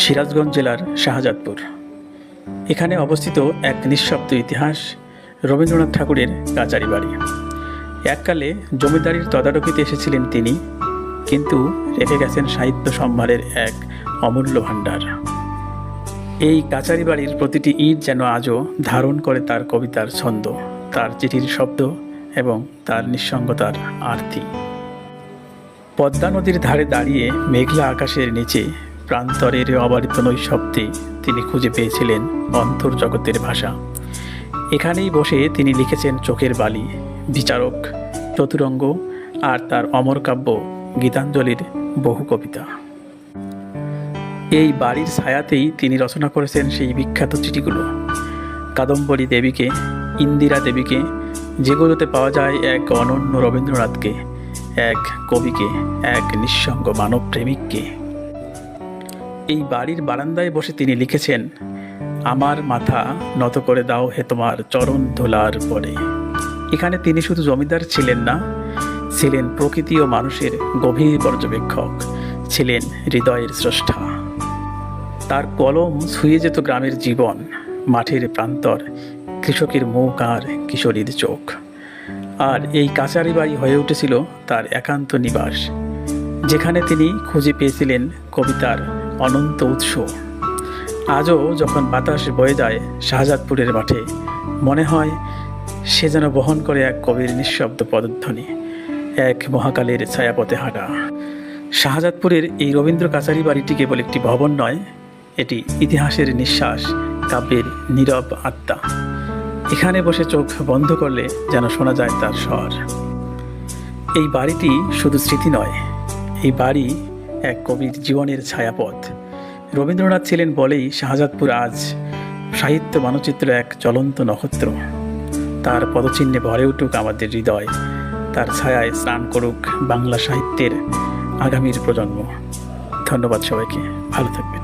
সিরাজগঞ্জ জেলার শাহজাদপুর। এখানে অবস্থিত এক নিঃশব্দ ইতিহাস, রবীন্দ্রনাথ ঠাকুরের কাচারি বাড়ি। এককালে জমিদারির তদারকিতে এসেছিলেন তিনি, কিন্তু রেখে গেছেন সাহিত্য সম্ভারের এক অমূল্য ভাণ্ডার। এই কাচারি বাড়ির প্রতিটি ইট যেন আজও ধারণ করে তার কবিতার ছন্দ, তার চিঠির শব্দ এবং তার নিঃসঙ্গতার আরতি। পদ্মা নদীর ধারে দাঁড়িয়ে মেঘলা আকাশের নিচে প্রান্তরের অবারিত নৈশব্দে তিনি খুঁজে পেয়েছিলেন অন্তর্জগতের ভাষা। এখানেই বসে তিনি লিখেছেন চোখের বালি, বিচারক, চতুরঙ্গ আর তার অমর কাব্য গীতাঞ্জলির বহু কবিতা। এই বাড়ির ছায়াতেই তিনি রচনা করেছেন সেই বিখ্যাত চিঠিগুলো, কাদম্বরী দেবীকে, ইন্দিরা দেবীকে, যেগুলোতে পাওয়া যায় এক অনন্য রবীন্দ্রনাথকে, এক কবিকে, এক নিঃসঙ্গ মানব প্রেমিককে। এই বাড়ির বারান্দায় বসে তিনি লিখেছেন, আমার মাথা নত করে দাও হে তোমার চরণ ধুলার পরে। এখানে তিনি শুধু জমিদার ছিলেন না, ছিলেন প্রকৃতি ও মানুষের গভীর পর্যবেক্ষক, ছিলেন হৃদয়ের স্রষ্টা। তার কলম ছুঁয়ে যেত গ্রামের জীবন, মাঠের প্রান্তর, কৃষকের মুখ আর কিশোরীর চোখ। আর এই কাচারি বাড়ি হয়ে উঠেছিল তার একান্ত নিবাস, যেখানে তিনি খুঁজে পেয়েছিলেন কবিতার অনন্ত উৎস। আজও যখন বাতাস বয়ে যায় শাহজাদপুরের মাঠে, মনে হয় সে যেন বহন করে এক কবির নিঃশব্দ পদধ্বনি, এক মহাকালের ছায়াপথে হাঁটা। শাহজাদপুরের এই রবীন্দ্র কাচারি বাড়িটি কেবল একটি ভবন নয়, এটি ইতিহাসের নিঃশ্বাস, কাব্যের নীরব আত্মা। এখানে বসে চোখ বন্ধ করলে যেন শোনা যায় তার স্বর। এই বাড়িটি শুধু স্মৃতি নয়, এই বাড়ি এক কবির জীবনের ছায়াপথ। রবীন্দ্রনাথ ছিলেন বলেই শাহজাদপুর আজ সাহিত্য মানচিত্র এক জ্বলন্ত নক্ষত্র। তার পদচিহ্নে ভরে উঠুক আমাদের হৃদয়, তার ছায়ায় স্নান করুক বাংলা সাহিত্যের আগামীর প্রজন্ম। ধন্যবাদ সবাইকে, ভালো থাকবেন।